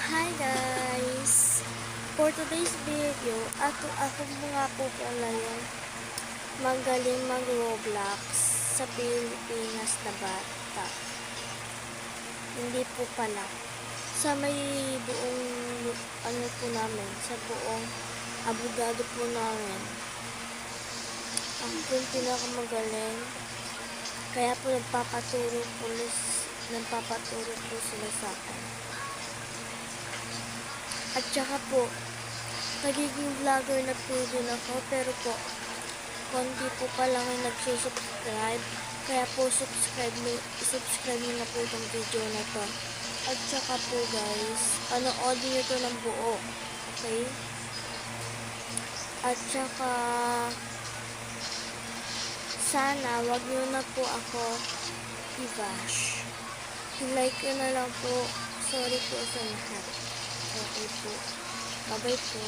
Hi guys! For today's video, ako mga po pala yung magaling mag-Roblox sa Pilipinas na bata. Hindi po pala. Sa may buong po namin, sa buong abogado po namin. Ako po yung pinakamagaling. Kaya po nagpapaturo po sila sa akin. At saka po, nagiging vlogger na po din ako, pero po, konti po pa lang yung nagsusubscribe. Kaya po, subscribe nyo na po itong video na to. At saka po guys, panoodin nyo to ng buo. Okay? At saka, sana, wag nyo na po ako i-bash. I-like nyo na lang po. Sorry po sa lahat. Okay po. Bye-bye po.